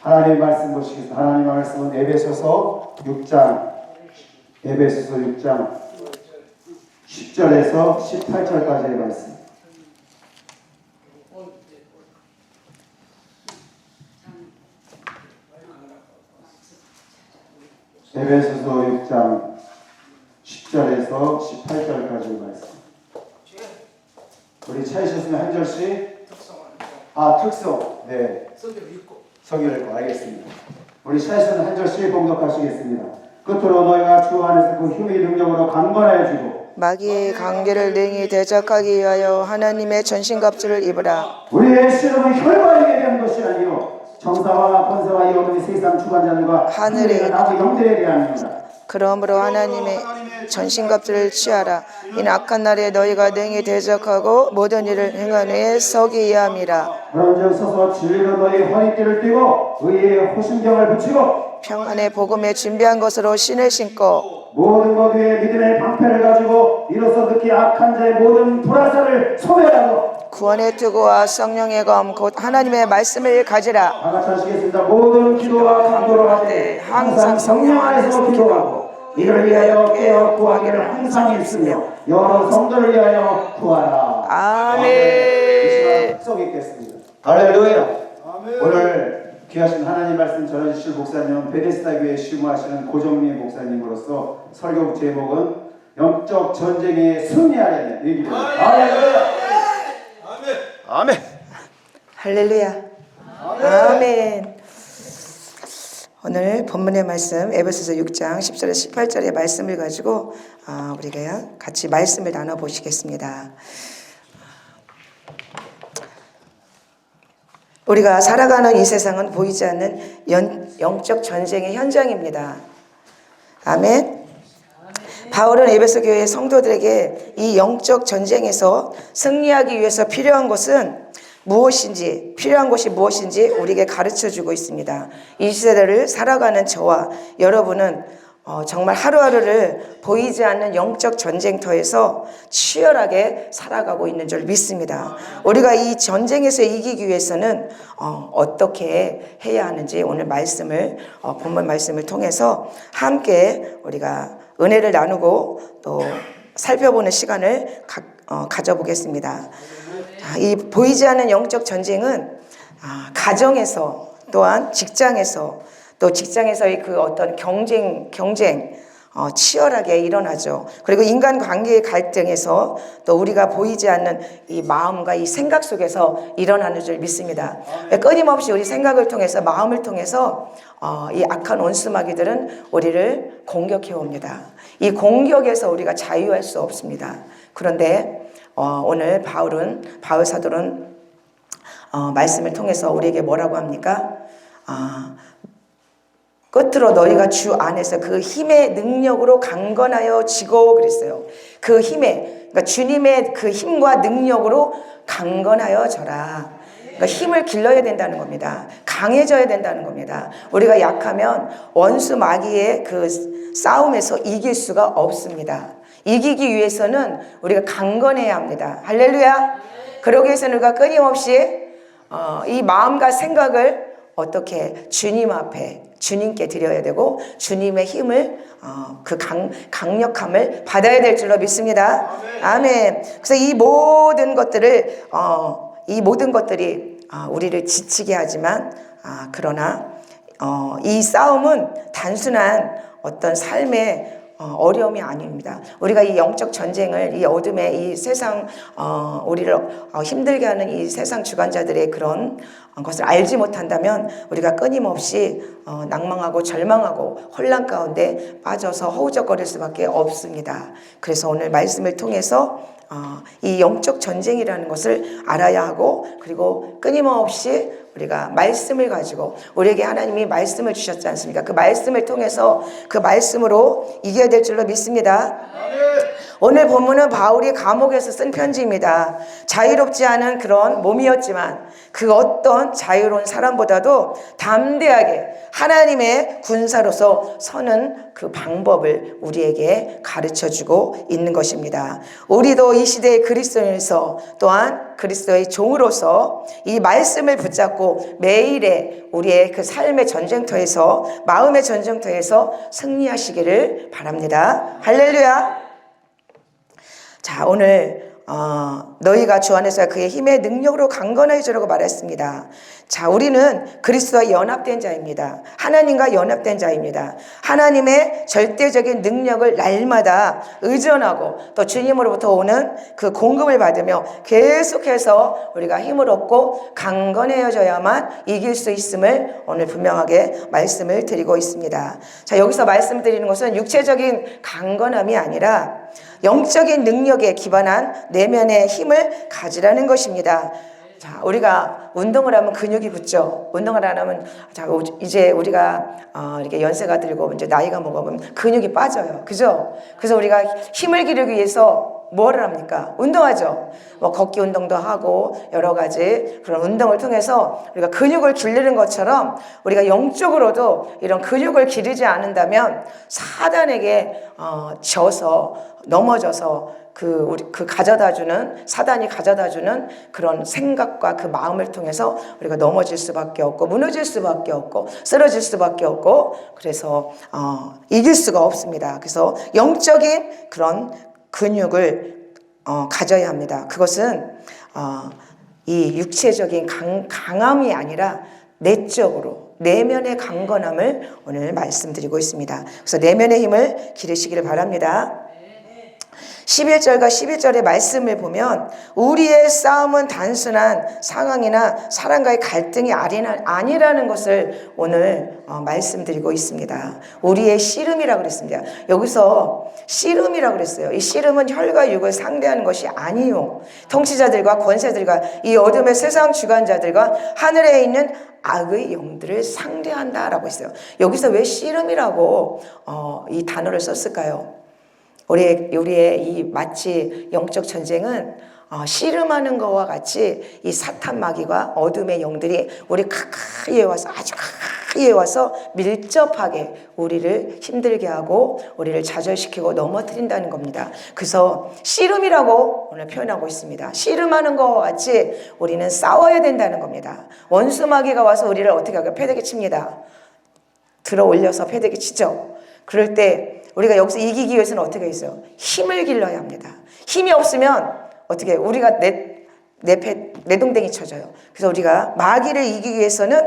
하나님의 말씀 보시겠습니다. 하나님의 말씀은 에베소서 6장 10절에서 18절까지의 말씀. 에베소서 6장 10절에서 18절까지의 말씀. 우리 찾으셨으면 한 절씩. 특성. 네. 서기를 읽고 알겠습니다. 우리 찾으셨으면 한 절씩 봉독하시겠습니다. 끝으로 너희가 주 안에서 그 힘의 능력으로 강건하여 주고 마귀의 관계를 능히 대적하기 위하여 하나님의 전신갑주를 입으라. 우리의 시름은 혈과에게 대한 것이 아니요 정사와 권세와 이 어둠의 세상 주관자들과 하늘의 나무 영들에 대함이니라. 그러므로 하나님의 전신갑주를 취하라. 이는 악한 날에 너희가 능히 대적하고 모든 일을 행한 후에 서기야 함이라. 그런즉 서서 진리로 너희 허리띠를 띠고 의의 호심경을 붙이고 평안의 복음에 준비한 것으로 신을 신고 모든 것 위에 믿음의 방패를 가지고 이로써 듣기 악한 자의 모든 불화살을 소멸하고 구원의 투구와 성령의 검 곧 하나님의 말씀을 가지라. 다 같이 하시겠습니다. 모든 기도와 간구를 하되 항상 성령 안에서 기도하고 이를 위하여 깨어 구하기를 항상 힘쓰며 여러 성도를 위하여 구하라. 아멘. 이 시간 특성 있겠습니다. 할렐루야. 오늘 귀하신 하나님 말씀 전해주실 목사님은 베데스다 교회 시무하시는 고정민 목사님으로서 설교 제목은 영적 전쟁에 승리하려는 얘기입니다. 할렐루야. 아멘. 할렐루야. 아멘. 오늘 본문의 말씀 에베소서 6장 10절에서 18절의 말씀을 가지고 우리가 같이 말씀을 나눠보시겠습니다. 우리가 살아가는 이 세상은 보이지 않는 영적 전쟁의 현장입니다. 아멘. 바울은 에베소 교회 성도들에게 이 영적 전쟁에서 승리하기 위해서 필요한 것이 무엇인지 우리에게 가르쳐주고 있습니다. 이 시대를 살아가는 저와 여러분은 정말 하루하루를 보이지 않는 영적 전쟁터에서 치열하게 살아가고 있는 줄 믿습니다. 우리가 이 전쟁에서 이기기 위해서는 어떻게 해야 하는지 오늘 본문 말씀을 통해서 함께 우리가 은혜를 나누고 또 살펴보는 시간을 가져보겠습니다. 이 보이지 않는 영적 전쟁은 가정에서 또한 직장에서의 그 어떤 경쟁 치열하게 일어나죠. 그리고 인간관계의 갈등에서 또 우리가 보이지 않는 이 마음과 이 생각 속에서 일어나는 줄 믿습니다. 끊임없이 우리 생각을 통해서 마음을 통해서 이 악한 원수마귀들은 우리를 공격해 옵니다. 이 공격에서 우리가 자유할 수 없습니다. 그런데 오늘 바울 사도는 말씀을 통해서 우리에게 뭐라고 합니까? 끝으로 너희가 주 안에서 그 힘의 능력으로 강건하여 지고 그랬어요. 그 그러니까 주님의 그 힘과 능력으로 강건하여 져라. 그러니까 힘을 길러야 된다는 겁니다. 강해져야 된다는 겁니다. 우리가 약하면 원수 마귀의 그 싸움에서 이길 수가 없습니다. 이기기 위해서는 우리가 강건해야 합니다. 할렐루야. 그러기 위해서는 우리가 끊임없이 이 마음과 생각을 어떻게 주님 앞에 주님께 드려야 되고 주님의 힘을 그 강력함을 받아야 될 줄로 믿습니다. 아멘. 그래서 이 모든 것들이 우리를 지치게 하지만 그러나 이 싸움은 단순한 어떤 삶의 어려움이 아닙니다. 우리가 이 영적 전쟁을 이 어둠의 이 세상 우리를 힘들게 하는 이 세상 주관자들의 그런 것을 알지 못한다면 우리가 끊임없이 낭망하고 절망하고 혼란 가운데 빠져서 허우적거릴 수밖에 없습니다. 그래서 오늘 말씀을 통해서 이 영적 전쟁이라는 것을 알아야 하고 그리고 끊임없이 우리가 말씀을 가지고 우리에게 하나님이 말씀을 주셨지 않습니까? 그 말씀을 통해서 그 말씀으로 이겨야 될 줄로 믿습니다. 오늘 본문은 바울이 감옥에서 쓴 편지입니다. 자유롭지 않은 그런 몸이었지만 그 어떤 자유로운 사람보다도 담대하게 하나님의 군사로서 서는 그 방법을 우리에게 가르쳐주고 있는 것입니다. 우리도 이 시대의 그리스도인으로서 또한 그리스도의 종으로서 이 말씀을 붙잡고 매일의 우리의 그 삶의 전쟁터에서, 마음의 전쟁터에서 승리하시기를 바랍니다. 할렐루야. 자, 오늘 너희가 주 안에서 그의 힘의 능력으로 강건해지라고 말했습니다. 자, 우리는 그리스도와 연합된 자입니다. 하나님과 연합된 자입니다. 하나님의 절대적인 능력을 날마다 의존하고 또 주님으로부터 오는 그 공급을 받으며 계속해서 우리가 힘을 얻고 강건해져야만 이길 수 있음을 오늘 분명하게 말씀을 드리고 있습니다. 자, 여기서 말씀드리는 것은 육체적인 강건함이 아니라 영적인 능력에 기반한 내면의 힘을 가지라는 것입니다. 자, 우리가 운동을 하면 근육이 붙죠. 운동을 안 하면, 자, 이제 우리가 이렇게 연세가 들고 이제 나이가 먹으면 근육이 빠져요. 그죠? 그래서 우리가 힘을 기르기 위해서 뭐를 합니까? 운동하죠. 뭐 걷기 운동도 하고 여러 가지 그런 운동을 통해서 우리가 근육을 기르는 것처럼 우리가 영적으로도 이런 근육을 기르지 않는다면 사단에게 넘어져서 가져다주는, 사단이 가져다주는 그런 생각과 그 마음을 통해서 우리가 넘어질 수밖에 없고, 무너질 수밖에 없고, 쓰러질 수밖에 없고, 그래서, 이길 수가 없습니다. 그래서 영적인 그런 근육을, 가져야 합니다. 그것은, 이 육체적인 강함이 아니라 내적으로, 내면의 강건함을 오늘 말씀드리고 있습니다. 그래서 내면의 힘을 기르시기를 바랍니다. 11절과 12절의 말씀을 보면 우리의 싸움은 단순한 상황이나 사람과의 갈등이 아니라는 것을 오늘 말씀드리고 있습니다. 우리의 씨름이라고 그랬습니다. 여기서 씨름이라고 그랬어요. 이 씨름은 혈과 육을 상대하는 것이 아니요, 통치자들과 권세들과 이 어둠의 세상 주관자들과 하늘에 있는 악의 영들을 상대한다라고 했어요. 여기서 왜 씨름이라고 이 단어를 썼을까요? 우리의 이 마치 영적 전쟁은 씨름하는 것과 같이 이 사탄 마귀와 어둠의 영들이 우리 가까이에 와서, 아주 가까이에 와서 밀접하게 우리를 힘들게 하고 우리를 좌절시키고 넘어뜨린다는 겁니다. 그래서 씨름이라고 오늘 표현하고 있습니다. 씨름하는 것과 같이 우리는 싸워야 된다는 겁니다. 원수 마귀가 와서 우리를 어떻게 하고 패대기 칩니다. 들어 올려서 패대기 치죠. 그럴 때 우리가 여기서 이기기 위해서는 어떻게 있어요? 힘을 길러야 합니다. 힘이 없으면 어떻게 우리가 내동댕이 쳐져요. 그래서 우리가 마귀를 이기기 위해서는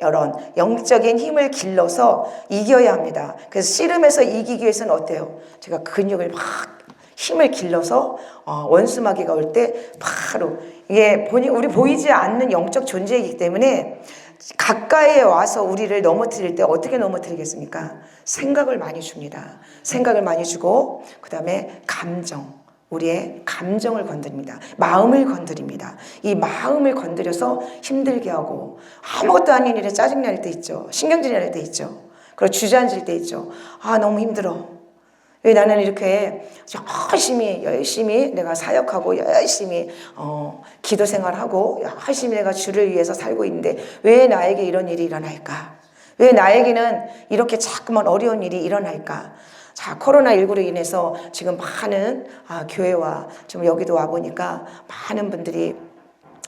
이런 영적인 힘을 길러서 이겨야 합니다. 그래서 씨름에서 이기기 위해서는 어때요? 제가 근육을 막 힘을 길러서 원수 마귀가 올 때 바로 이게 우리 보이지 않는 영적 존재이기 때문에 가까이에 와서 우리를 넘어뜨릴 때 어떻게 넘어뜨리겠습니까? 생각을 많이 줍니다. 생각을 많이 주고 그 다음에 우리의 감정을 건드립니다. 마음을 건드립니다. 이 마음을 건드려서 힘들게 하고 아무것도 아닌 일에 짜증날 때 있죠. 신경질이 날 때 있죠. 그리고 주저앉을 때 있죠. 너무 힘들어. 왜 나는 이렇게 열심히 내가 사역하고 열심히 기도 생활하고 열심히 내가 주를 위해서 살고 있는데 왜 나에게 이런 일이 일어날까? 왜 나에게는 이렇게 자꾸만 어려운 일이 일어날까? 자, 코로나19로 인해서 지금 많은 교회와 좀 여기도 와보니까 많은 분들이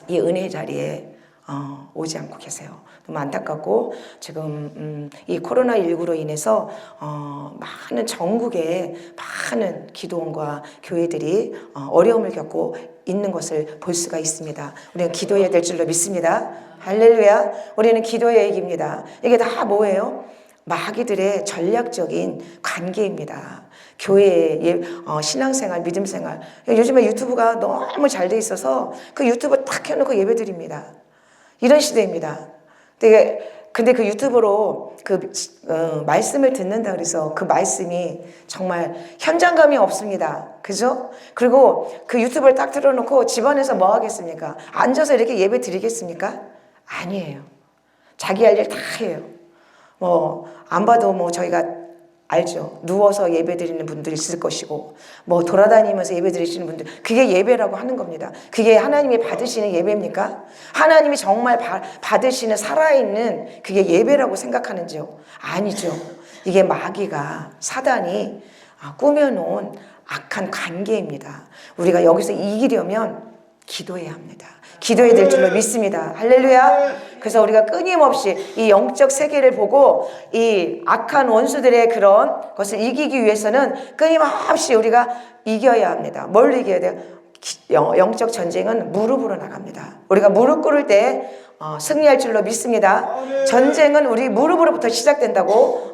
이 은혜 자리에 오지 않고 계세요. 너무 안타깝고 지금 이 코로나19로 인해서 많은 전국에 많은 기도원과 교회들이 어려움을 겪고 있는 것을 볼 수가 있습니다. 우리는 기도해야 될 줄로 믿습니다. 할렐루야. 우리는 기도해야 이깁니다. 이게 다 뭐예요? 마귀들의 전략적인 관계입니다. 교회의 신앙생활, 믿음생활. 요즘에 유튜브가 너무 잘 돼 있어서 그 유튜브 딱 켜놓고 예배드립니다. 이런 시대입니다. 근데 그 유튜브로 말씀을 듣는다 그래서 그 말씀이 정말 현장감이 없습니다. 그죠? 그리고 그 유튜브를 딱 틀어놓고 집안에서 뭐 하겠습니까? 앉아서 이렇게 예배 드리겠습니까? 아니에요. 자기 할 일 다 해요. 안 봐도 저희가 알죠? 누워서 예배 드리는 분들이 있을 것이고 뭐 돌아다니면서 예배 드리시는 분들, 그게 예배라고 하는 겁니다. 그게 하나님이 받으시는 예배입니까? 하나님이 정말 받으시는 살아있는 그게 예배라고 생각하는지요? 아니죠. 이게 마귀가, 사단이 꾸며놓은 악한 관계입니다. 우리가 여기서 이기려면 기도해야 합니다. 기도해야 될 줄로 믿습니다. 할렐루야. 그래서 우리가 끊임없이 이 영적 세계를 보고 이 악한 원수들의 그런 것을 이기기 위해서는 끊임없이 우리가 이겨야 합니다. 뭘 이겨야 돼요? 영적 전쟁은 무릎으로 나갑니다. 우리가 무릎 꿇을 때 승리할 줄로 믿습니다. 전쟁은 우리 무릎으로부터 시작된다고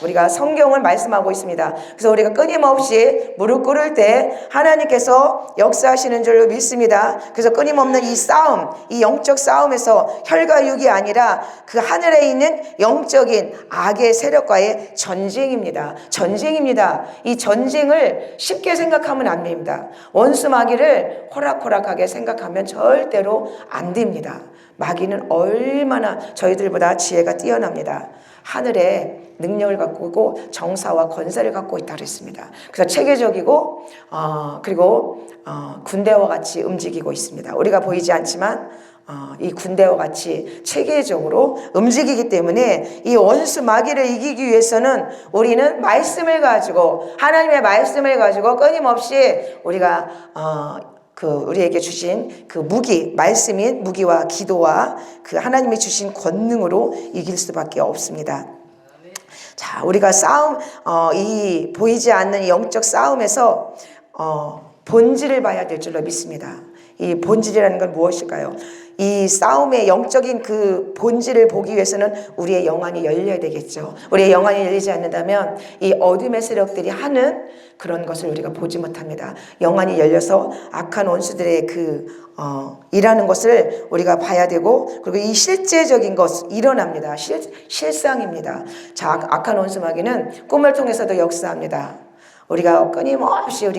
우리가 성경을 말씀하고 있습니다. 그래서 우리가 끊임없이 무릎 꿇을 때 하나님께서 역사하시는 줄로 믿습니다. 그래서 끊임없는 이 싸움, 이 영적 싸움에서 혈과 육이 아니라 그 하늘에 있는 영적인 악의 세력과의 전쟁입니다. 전쟁입니다. 이 전쟁을 쉽게 생각하면 안 됩니다. 원수 마귀를 호락호락하게 생각하면 절대로 안 됩니다. 마귀는 얼마나 저희들보다 지혜가 뛰어납니다. 하늘에 능력을 갖고 있고 정사와 권세를 갖고 있다고 했습니다. 그래서 체계적이고 그리고 군대와 같이 움직이고 있습니다. 우리가 보이지 않지만 이 군대와 같이 체계적으로 움직이기 때문에 이 원수 마귀를 이기기 위해서는 우리는 말씀을 가지고, 하나님의 말씀을 가지고 끊임없이 우리가 우리에게 주신 그 무기, 말씀인 무기와 기도와 그 하나님이 주신 권능으로 이길 수밖에 없습니다. 자, 우리가 싸움, 이 보이지 않는 영적 싸움에서 본질을 봐야 될 줄로 믿습니다. 이 본질이라는 건 무엇일까요? 이 싸움의 영적인 그 본질을 보기 위해서는 우리의 영안이 열려야 되겠죠. 우리의 영안이 열리지 않는다면 이 어둠의 세력들이 하는 그런 것을 우리가 보지 못합니다. 영안이 열려서 악한 원수들의 일하는 것을 우리가 봐야 되고, 그리고 이 실제적인 것 일어납니다. 실상입니다. 자, 악한 원수 마귀는 꿈을 통해서도 역사합니다. 우리가 끊임없이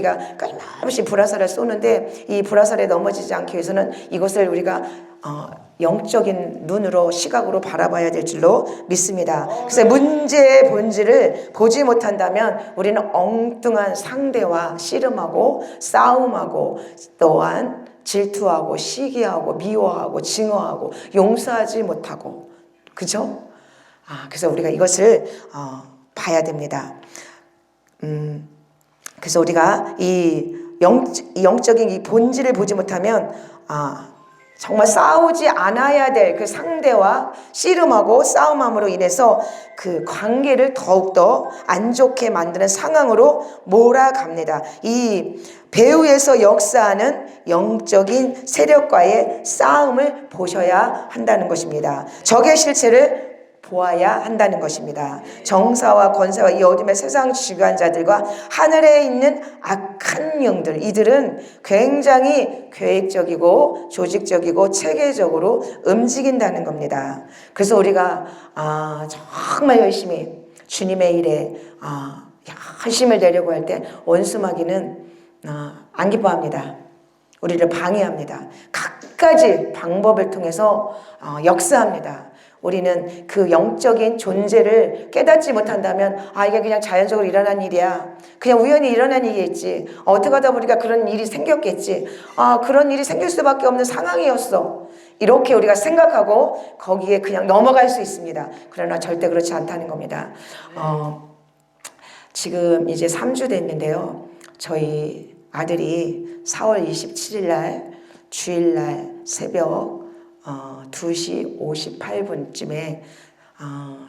불화살을 쏘는데 이 불화살에 넘어지지 않기 위해서는 이것을 우리가 영적인 눈으로, 시각으로 바라봐야 될 줄로 믿습니다. 그래서 문제의 본질을 보지 못한다면 우리는 엉뚱한 상대와 씨름하고 싸움하고 또한 질투하고 시기하고 미워하고 증오하고 용서하지 못하고, 그죠? 그래서 우리가 이것을 봐야 됩니다. 그래서 우리가 이 영적인 이 본질을 보지 못하면 정말 싸우지 않아야 될 그 상대와 씨름하고 싸움함으로 인해서 그 관계를 더욱더 안 좋게 만드는 상황으로 몰아갑니다. 이 배후에서 역사하는 영적인 세력과의 싸움을 보셔야 한다는 것입니다. 적의 실체를 보아야 한다는 것입니다. 정사와 권세와 이 어둠의 세상 주관자들과 하늘에 있는 악한 영들, 이들은 굉장히 계획적이고 조직적이고 체계적으로 움직인다는 겁니다. 그래서 우리가 정말 열심히 주님의 일에 열심을 내려고 할 때 원수 마귀는 안 기뻐합니다. 우리를 방해합니다. 갖가지 방법을 통해서 역사합니다. 우리는 그 영적인 존재를 깨닫지 못한다면 이게 그냥 자연적으로 일어난 일이야, 그냥 우연히 일어난 일이겠지, 어떻게 하다 보니까 그런 일이 생겼겠지, 그런 일이 생길 수밖에 없는 상황이었어, 이렇게 우리가 생각하고 거기에 그냥 넘어갈 수 있습니다. 그러나 절대 그렇지 않다는 겁니다. 지금 이제 3주 됐는데요, 저희 아들이 4월 27일 날 주일날 새벽 2시 58분쯤에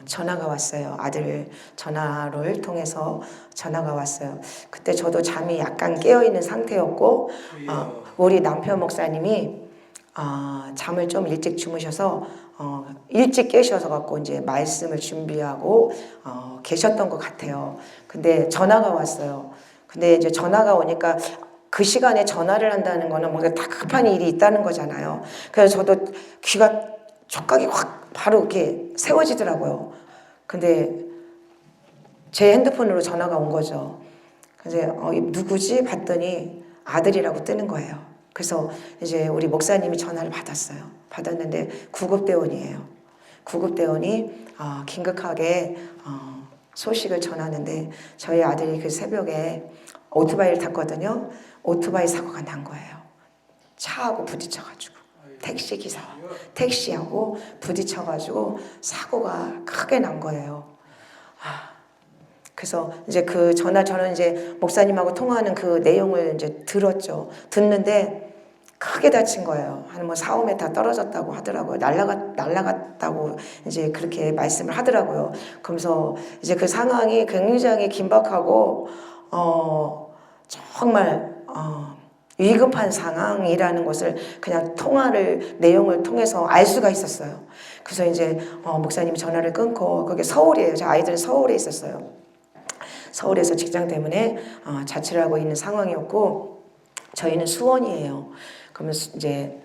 전화가 왔어요. 아들 전화를 통해서 전화가 왔어요. 그때 저도 잠이 약간 깨어있는 상태였고 우리 남편 목사님이 잠을 좀 일찍 주무셔서 일찍 깨셔서 갖고 이제 말씀을 준비하고 계셨던 것 같아요. 근데 전화가 왔어요. 근데 이제 전화가 오니까 그 시간에 전화를 한다는 거는 뭔가 다급한 일이 있다는 거잖아요. 그래서 저도 귀가 촉각이 확 바로 이렇게 세워지더라고요. 근데 제 핸드폰으로 전화가 온 거죠. 그래서 누구지? 봤더니 아들이라고 뜨는 거예요. 그래서 이제 우리 목사님이 전화를 받았어요. 받았는데 구급대원이에요. 구급대원이 긴급하게 소식을 전하는데 저희 아들이 그 새벽에 오토바이를 탔거든요. 오토바이 사고가 난 거예요. 차하고 부딪혀가지고 택시 기사 택시하고 부딪혀가지고 사고가 크게 난 거예요. 그래서 이제 그 전화 저는 이제 목사님하고 통화하는 그 내용을 이제 들었죠. 듣는데 크게 다친 거예요. 한 뭐 4, 5m 떨어졌다고 하더라고요. 날라갔다고 이제 그렇게 말씀을 하더라고요. 그러면서 이제 그 상황이 굉장히 긴박하고 정말 위급한 상황이라는 것을 그냥 내용을 통해서 알 수가 있었어요. 그래서 이제 목사님이 전화를 끊고 그게 서울이에요. 제 아이들은 서울에 있었어요. 서울에서 직장 때문에 자취를 하고 있는 상황이었고 저희는 수원이에요. 그러면 이제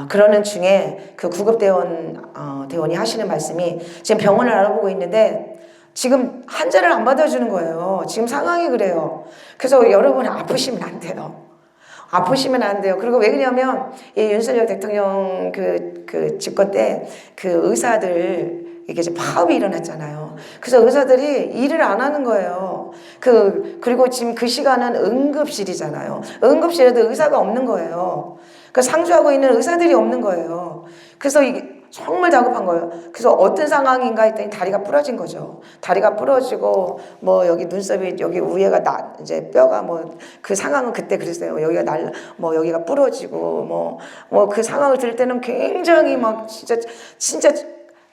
그러는 중에 그 구급대원이 하시는 말씀이 지금 병원을 알아보고 있는데 지금 환자를 안 받아주는 거예요. 지금 상황이 그래요. 그래서 여러분 아프시면 안 돼요. 아프시면 안 돼요. 그리고 왜 그러냐면 이 윤석열 대통령 그 집권 때 그 의사들 이게 이제 파업이 일어났잖아요. 그래서 의사들이 일을 안 하는 거예요. 그리고 지금 그 시간은 응급실이잖아요. 응급실에도 의사가 없는 거예요. 그 상주하고 있는 의사들이 없는 거예요. 그래서 이게 정말 다급한 거예요. 그래서 어떤 상황인가 했더니 다리가 부러진 거죠. 다리가 부러지고 뭐 여기 눈썹이 여기 위에가 이제 뼈가 뭐 그 상황은 그때 그랬어요. 여기가 뭐 여기가 부러지고 뭐 그 상황을 들을 때는 굉장히 막 진짜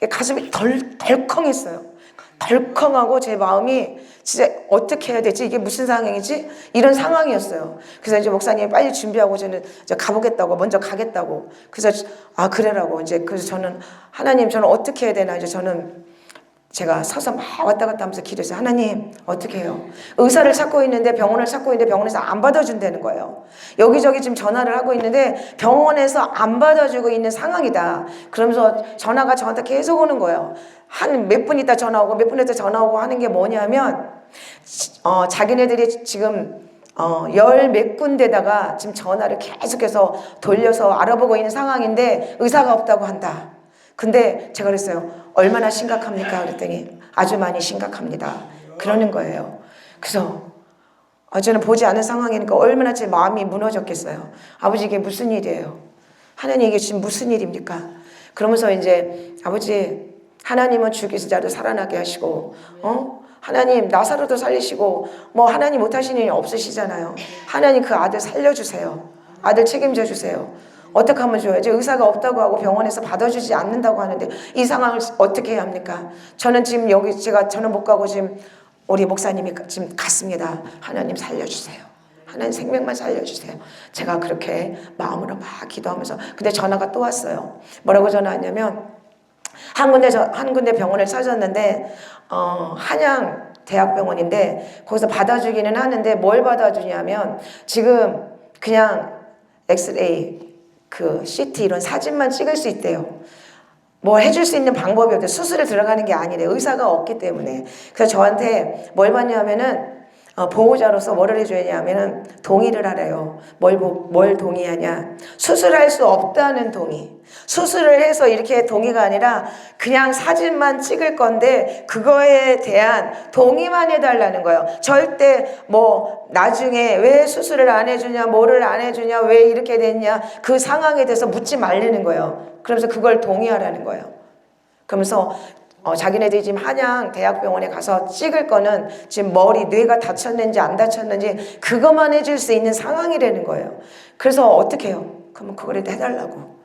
가슴이 덜컹했어요. 덜컹하고 제 마음이 진짜 어떻게 해야 되지? 이게 무슨 상황이지? 이런 상황이었어요. 그래서 이제 목사님이 빨리 준비하고 저는 이제 가보겠다고, 먼저 가겠다고. 그래서 그래라고 이제 그래서 저는 하나님 저는 어떻게 해야 되나 이제 제가 서서 막 왔다 갔다 하면서 기도했어요. 하나님 어떻게 해요? 의사를 찾고 있는데 병원을 찾고 있는데 병원에서 안 받아준다는 거예요. 여기저기 지금 전화를 하고 있는데 병원에서 안 받아주고 있는 상황이다. 그러면서 전화가 저한테 계속 오는 거예요. 한 몇 분 있다 전화 오고 몇 분 있다 전화 오고 하는 게 뭐냐면 자기네들이 지금 열 몇 군데다가 지금 전화를 계속해서 돌려서 알아보고 있는 상황인데 의사가 없다고 한다. 근데 제가 그랬어요. 얼마나 심각합니까? 그랬더니 아주 많이 심각합니다. 그러는 거예요. 그래서 저는 보지 않은 상황이니까 얼마나 제 마음이 무너졌겠어요. 아버지 이게 무슨 일이에요? 하나님 이게 지금 무슨 일입니까? 그러면서 이제 아버지 하나님은 죽이신 자도 살아나게 하시고 하나님 나사로도 살리시고 뭐 하나님 못하시는 일 없으시잖아요. 하나님 그 아들 살려주세요. 아들 책임져 주세요. 어떻게 하면 좋아요? 이제 의사가 없다고 하고 병원에서 받아주지 않는다고 하는데 이 상황을 어떻게 해야 합니까? 저는 지금 저는 못 가고 지금 우리 목사님이 지금 갔습니다. 하나님 살려주세요. 하나님 생명만 살려주세요. 제가 그렇게 마음으로 막 기도하면서 근데 전화가 또 왔어요. 뭐라고 전화했냐면 한 군데 병원을 찾았는데 한양 대학병원인데 거기서 받아주기는 하는데 뭘 받아주냐면 지금 그냥 엑스레이 CT 이런 사진만 찍을 수 있대요. 뭘 해줄 수 있는 방법이 없대요. 수술에 들어가는 게 아니래요. 의사가 없기 때문에. 그래서 저한테 뭘 받냐면은 보호자로서 뭐를 해줘야냐면은 동의를 하래요. 뭘 동의하냐? 수술할 수 없다는 동의. 수술을 해서 이렇게 동의가 아니라 그냥 사진만 찍을 건데 그거에 대한 동의만 해달라는 거예요. 절대 뭐 나중에 왜 수술을 안 해주냐, 뭐를 안 해주냐, 왜 이렇게 됐냐 그 상황에 대해서 묻지 말라는 거예요. 그러면서 그걸 동의하라는 거예요. 그러면서 자기네들이 지금 한양 대학병원에 가서 찍을 거는 지금 뇌가 다쳤는지 안 다쳤는지 그것만 해줄 수 있는 상황이라는 거예요. 그래서 어떻게 해요? 그러면 그거라도 해달라고.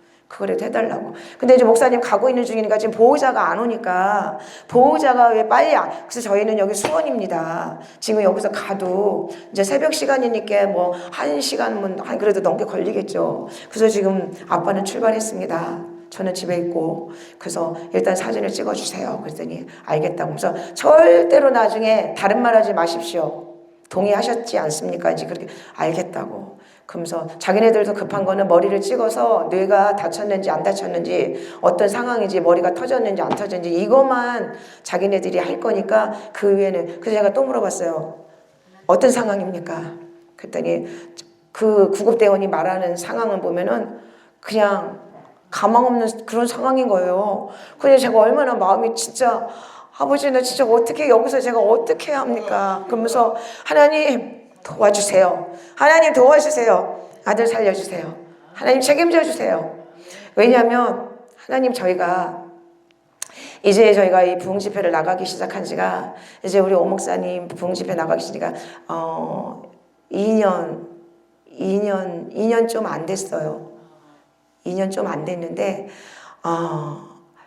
근데 이제 목사님 가고 있는 중이니까 지금 보호자가 안 오니까 보호자가 왜 빨리 그래서 저희는 여기 수원입니다. 지금 여기서 가도 이제 새벽 시간이니까 뭐 1시간 그래도 넘게 걸리겠죠. 그래서 지금 아빠는 출발했습니다. 저는 집에 있고 그래서 일단 사진을 찍어주세요. 그랬더니 알겠다고. 그래서 절대로 나중에 다른 말 하지 마십시오. 동의하셨지 않습니까? 이제 그렇게 알겠다고. 그러면서 자기네들도 급한 거는 머리를 찍어서 뇌가 다쳤는지 안 다쳤는지 어떤 상황인지 머리가 터졌는지 안 터졌는지 이것만 자기네들이 할 거니까 그 외에는 그래서 제가 또 물어봤어요. 어떤 상황입니까? 그랬더니 그 구급대원이 말하는 상황을 보면은 그냥 가망 없는 그런 상황인 거예요. 그래서 제가 얼마나 마음이 진짜 아버지 나 진짜 어떻게 여기서 제가 어떻게 해야 합니까? 그러면서 하나님 도와주세요. 하나님 도와주세요. 아들 살려주세요. 하나님 책임져 주세요. 왜냐하면 하나님 이제 저희가 이 부흥집회를 나가기 시작한 지가 이제 우리 오목사님 부흥집회 나가기 시작한 지가 2년 좀 안 됐어요. 2년 좀 안 됐는데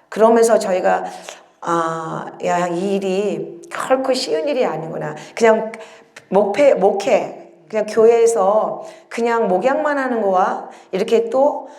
그러면서 저희가 야, 이 일이 결코 쉬운 일이 아니구나. 그냥 목회 그냥 교회에서 그냥 목양만 하는 거와 이렇게 또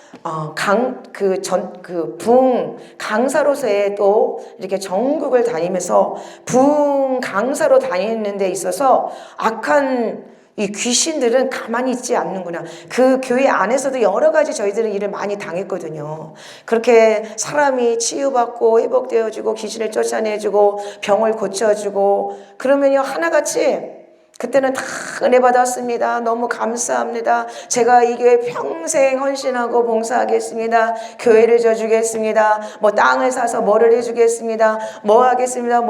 부흥 강사로서의 또 이렇게 전국을 다니면서 부흥 강사로 다니는 데 있어서 악한 이 귀신들은 가만히 있지 않는구나. 그 교회 안에서도 여러 가지 저희들은 일을 많이 당했거든요. 그렇게 사람이 치유받고 회복되어지고 귀신을 쫓아내주고 병을 고쳐주고 그러면요 하나같이 그때는 다 은혜 받았습니다. 너무 감사합니다. 제가 이 교회 평생 헌신하고 봉사하겠습니다. 교회를 져주겠습니다. 뭐 땅을 사서 뭐를 해주겠습니다. 뭐 하겠습니다.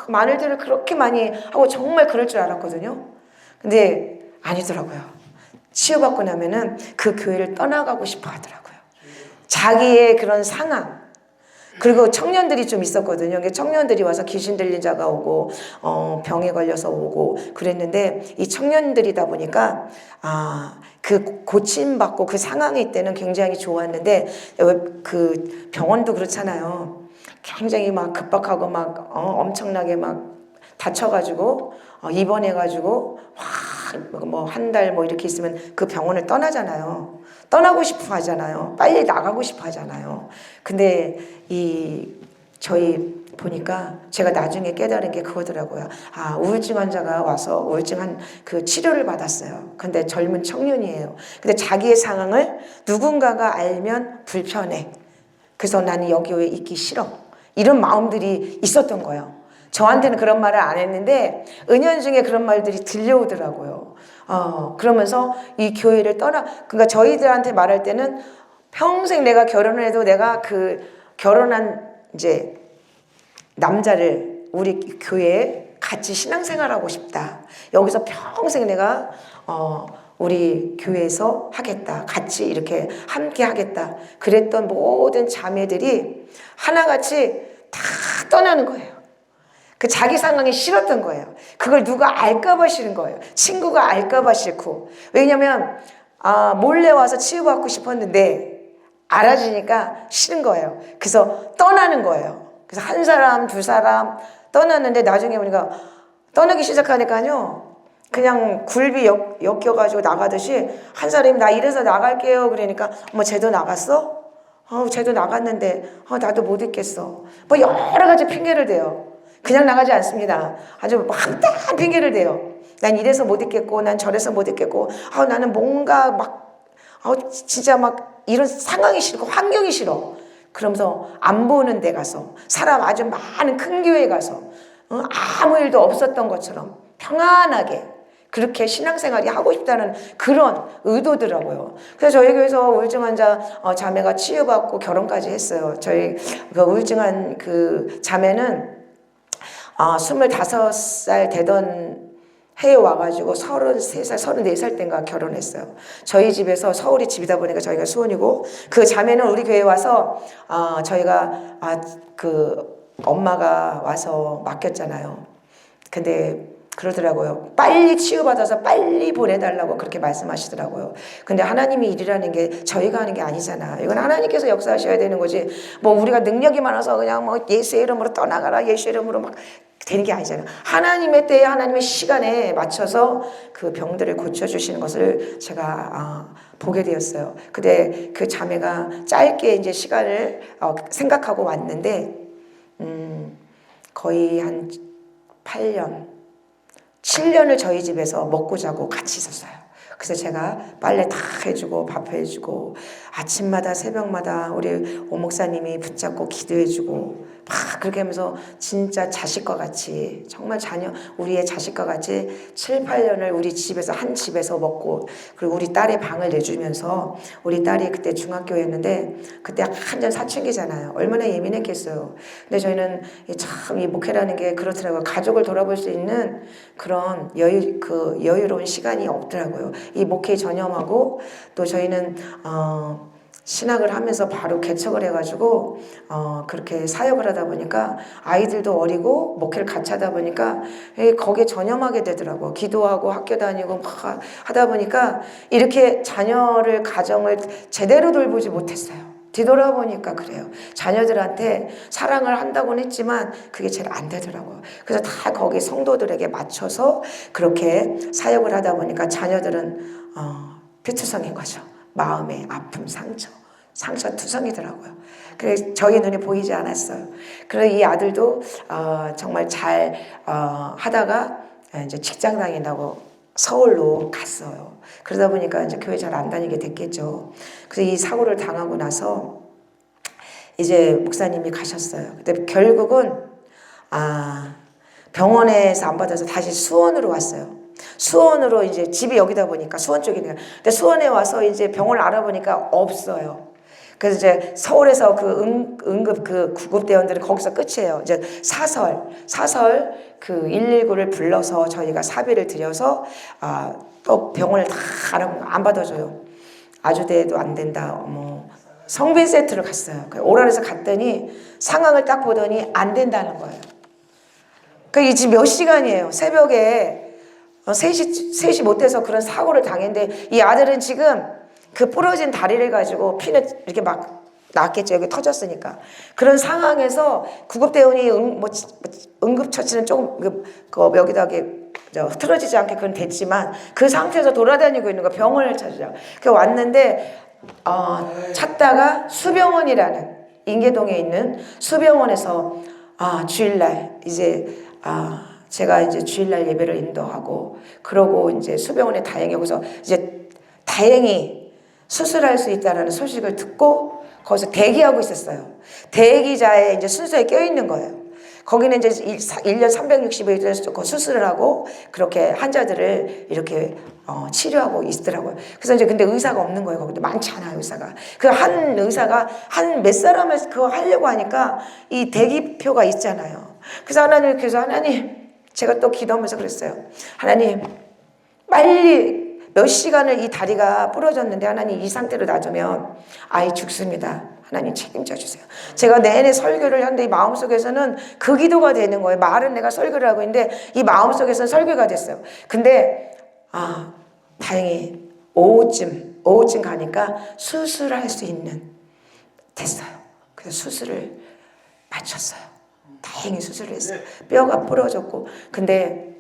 마늘들을 그렇게 많이 하고 정말 그럴 줄 알았거든요. 근데 아니더라고요. 치유받고 나면은 그 교회를 떠나가고 싶어 하더라고요. 자기의 그런 상황. 그리고 청년들이 좀 있었거든요. 청년들이 와서 귀신 들린 자가 오고 병에 걸려서 오고 그랬는데 이 청년들이다 보니까 그 고침받고 그 상황이 있때는 굉장히 좋았는데 그 병원도 그렇잖아요. 굉장히 막 급박하고 막 엄청나게 막 다쳐가지고 입원해가지고 뭐 한 달 뭐 이렇게 있으면 그 병원을 떠나잖아요. 떠나고 싶어 하잖아요. 빨리 나가고 싶어 하잖아요. 근데 저희 보니까 제가 나중에 깨달은 게 그거더라고요. 우울증 환자가 와서 우울증 그 치료를 받았어요. 근데 젊은 청년이에요. 근데 자기의 상황을 누군가가 알면 불편해. 그래서 나는 여기 왜 있기 싫어. 이런 마음들이 있었던 거예요. 저한테는 그런 말을 안 했는데 은연중에 그런 말들이 들려오더라고요. 그러면서 이 교회를 그러니까 저희들한테 말할 때는 평생 내가 결혼을 해도 내가 그 결혼한 이제 남자를 우리 교회에 같이 신앙생활하고 싶다. 여기서 평생 내가 우리 교회에서 하겠다. 같이 이렇게 함께 하겠다. 그랬던 모든 자매들이 하나같이 다 떠나는 거예요. 그 자기 상황이 싫었던 거예요. 그걸 누가 알까봐 싫은 거예요. 친구가 알까봐 싫고. 왜냐면 몰래 와서 치유받고 싶었는데 알아주니까 싫은 거예요. 그래서 떠나는 거예요. 그래서 한 사람, 두 사람 떠났는데 나중에 보니까 떠나기 시작하니까요. 그냥 굴비 엮여가지고 나가듯이 한 사람이 나 이래서 나갈게요. 그러니까 뭐 쟤도 나갔어? 쟤도 나갔는데 나도 못 있겠어. 뭐 여러 가지 핑계를 대요. 그냥 나가지 않습니다. 아주 황당한 핑계를 대요. 난 이래서 못 있겠고 난 저래서 못 있겠고 나는 뭔가 막 진짜 막 이런 상황이 싫고 환경이 싫어. 그러면서 안 보는 데 가서 사람 아주 많은 큰 교회에 가서 아무 일도 없었던 것처럼 평안하게 그렇게 신앙생활이 하고 싶다는 그런 의도더라고요. 그래서 저희 교회에서 우울증 환자 자매가 치유받고 결혼까지 했어요. 저희 그 우울증한 그 자매는 25살 되던 해에 와가지고 33살, 34살 땐가 결혼했어요. 저희 집에서 서울이 집이다 보니까 저희가 수원이고 그 자매는 우리 교회에 와서 저희가 그 엄마가 와서 맡겼잖아요. 근데 그러더라고요. 빨리 치유받아서 빨리 보내달라고 그렇게 말씀하시더라고요. 근데 하나님이 일이라는 게 저희가 하는 게 아니잖아. 이건 하나님께서 역사하셔야 되는 거지. 뭐 우리가 능력이 많아서 그냥 뭐 예수의 이름으로 떠나가라, 예수의 이름으로 막 되는 게 아니잖아. 하나님의 때에 하나님의 시간에 맞춰서 그 병들을 고쳐주시는 것을 제가 보게 되었어요. 근데 그 자매가 짧게 이제 시간을 생각하고 왔는데 거의 한 7년을 저희 집에서 먹고 자고 같이 있었어요. 그래서 제가 빨래 다 해주고 밥 해주고 아침마다 새벽마다 우리 오목사님이 붙잡고 기도해주고 막 그렇게 하면서 진짜 자식과 같이 정말 우리의 자식과 같이 7, 8년을 우리 집에서 한 집에서 먹고 그리고 우리 딸의 방을 내주면서 우리 딸이 그때 중학교였는데 그때 완전 사춘기잖아요. 얼마나 예민했겠어요. 근데 저희는 참 이 목회라는 게 그렇더라고요. 가족을 돌아볼 수 있는 그런 여유로운 시간이 없더라고요. 이 목회 전념하고 또 저희는 신학을 하면서 바로 개척을 해가지고 그렇게 사역을 하다 보니까 아이들도 어리고 목회를 같이 하다 보니까 거기에 전념하게 되더라고. 기도하고 학교 다니고 막 하다 보니까 이렇게 가정을 제대로 돌보지 못했어요. 뒤돌아보니까 그래요. 자녀들한테 사랑을 한다고는 했지만 그게 잘 안 되더라고요. 그래서 다 거기 성도들에게 맞춰서 그렇게 사역을 하다 보니까 자녀들은 피투성인 거죠. 마음의 아픔, 상처 투성이더라고요. 그래서 저희 눈에 보이지 않았어요. 그래서 이 아들도 정말 잘 하다가 이제 직장 다닌다고 서울로 갔어요. 그러다 보니까 이제 교회 잘 안 다니게 됐겠죠. 그래서 이 사고를 당하고 나서 이제 목사님이 가셨어요. 근데 결국은 병원에서 안 받아서 다시 수원으로 왔어요. 수원으로 이제 집이 여기다 보니까 수원 쪽이네요. 근데 수원에 와서 이제 병원을 알아보니까 없어요. 그래서 이제 서울에서 그 응급 그 구급대원들은 거기서 끝이에요. 이제 사설 그 119를 불러서 저희가 사비를 들여서 또 병원을 다 안 받아줘요. 아주대도 안 된다. 성빈 세트를 갔어요. 오라에서 갔더니 상황을 딱 보더니 안 된다는 거예요. 그러니까 지금 몇 시간이에요. 새벽에 3시 못 돼서 그런 사고를 당했는데 이 아들은 지금 그 부러진 다리를 가지고 피는 이렇게 막 났겠죠. 여기 터졌으니까. 그런 상황에서 구급대원이 응급처치는 조금 여기다 흐트러지지 않게 그건 됐지만 그 상태에서 돌아다니고 있는 거 병원을 찾으죠. 그 왔는데 찾다가 수병원이라는 인계동에 있는 수병원에서 주일날 이제 제가 이제 주일날 예배를 인도하고 그러고 이제 수병원에 다행히 여기서 이제 다행히 수술할 수 있다는 소식을 듣고 거기서 대기하고 있었어요. 대기자에 이제 순서에 껴있는 거예요. 거기는 이제 1년 365일 수술을 하고 그렇게 환자들을 이렇게 치료하고 있더라고요. 그래서 이제 근데 의사가 없는 거예요. 거기도 많잖아요, 의사가. 그 한 의사가 한 몇 사람을 그거 하려고 하니까 이 대기표가 있잖아요. 그래서 하나님, 제가 또 기도하면서 그랬어요. 하나님, 빨리 몇 시간을 이 다리가 부러졌는데 하나님 이 상태로 놔두면 아이 죽습니다. 하나님 책임져 주세요. 제가 내내 설교를 하는데 이 마음속에서는 그 기도가 되는 거예요. 말은 내가 설교를 하고 있는데 이 마음속에서는 설교가 됐어요. 근데 다행히 오후쯤 가니까 수술할 수 있는 됐어요. 그래서 수술을 마쳤어요. 다행히 수술을 했어요. 뼈가 부러졌고 근데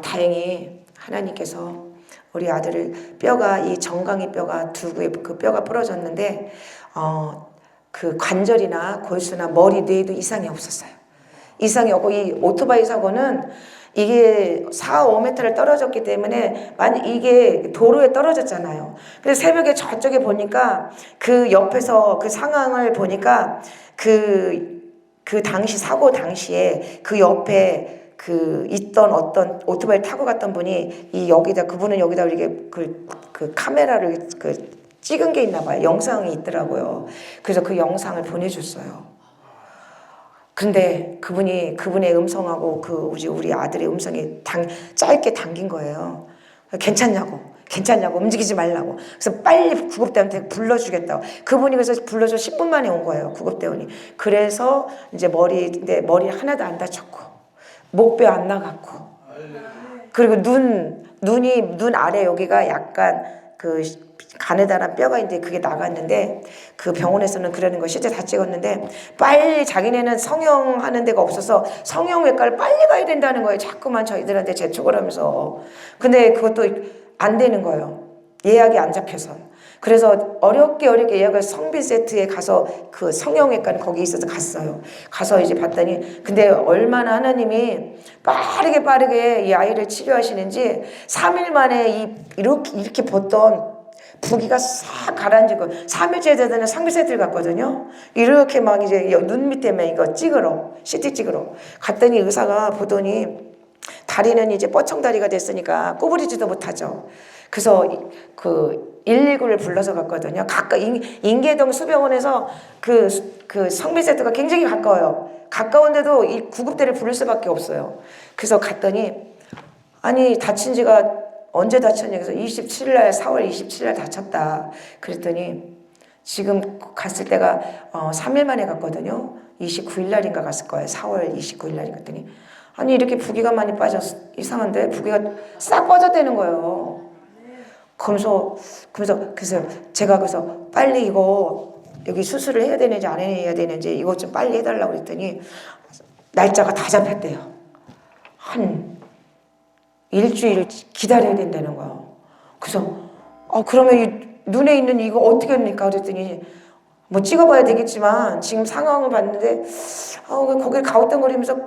다행히 하나님께서 우리 아들을 이 정강이 뼈가 두 구에 그 뼈가 부러졌는데 그 관절이나 골수나 머리 뇌에도 이상이 없었어요. 이상이 없고 이 오토바이 사고는 이게 4, 5m를 떨어졌기 때문에 만약 이게 도로에 떨어졌잖아요. 그래서 새벽에 저쪽에 보니까 그 옆에서 그 상황을 보니까 그 당시 사고 당시에 그 옆에 있던 어떤 오토바이 타고 갔던 분이 그분은 여기다 이렇게 그 카메라를 찍은 게 있나 봐요. 영상이 있더라고요. 그래서 그 영상을 보내줬어요. 근데 그분의 음성하고 우리 아들의 음성이 짧게 담긴 거예요. 괜찮냐고 움직이지 말라고. 그래서 빨리 구급대원한테 불러주겠다고. 그분이 그래서 불러줘 10분 만에 온 거예요. 구급대원이. 그래서 이제 머리 하나도 안 다쳤고. 목뼈 안 나갔고 그리고 눈 아래 여기가 약간 가느다란 뼈가 있는데 그게 나갔는데 그 병원에서는 그러는 거 실제 다 찍었는데 빨리 자기네는 성형하는 데가 없어서 성형외과를 빨리 가야 된다는 거예요. 자꾸만 저희들한테 재촉을 하면서. 근데 그것도 안 되는 거예요. 예약이 안 잡혀서. 그래서 어렵게 예약을 성빈 세트에 가서 그 성형외과는 거기 있어서 갔어요. 가서 이제 봤더니 근데 얼마나 하나님이 빠르게 이 아이를 치료하시는지 3일 만에 이렇게 부기가 싹 가라앉고 3일째 되더니 상비세트를 갔거든요. 이렇게 막 이제 눈 밑에만 이거 찍으러 CT 찍으러 갔더니 의사가 보더니 다리는 이제 뻐청다리가 됐으니까 구부리지도 못하죠. 그래서 그 119를 불러서 갔거든요. 인계동 수병원에서 그 성비세트가 굉장히 가까워요. 가까운데도 이 구급대를 부를 수밖에 없어요. 그래서 갔더니 아니 다친 지가 언제 다쳤냐. 그래서 27일 4월 27일 날 다쳤다. 그랬더니 지금 갔을 때가 3일 만에 갔거든요. 29일 날인가 갔을 거예요. 4월 29일 날이 갔더니 아니 이렇게 부기가 많이 빠졌어. 이상한데 부기가 싹 빠졌다는 거예요. 그래서 제가 빨리 이거 여기 수술을 해야 되는지 안 해야 되는지 이거 좀 빨리 해달라고 그랬더니 날짜가 다 잡혔대요. 한 일주일 기다려야 된다는 거예요. 그래서 그러면 이 눈에 있는 이거 어떻게 합니까? 그랬더니 뭐 찍어봐야 되겠지만 지금 상황을 봤는데 거기를 가우뚱거리면서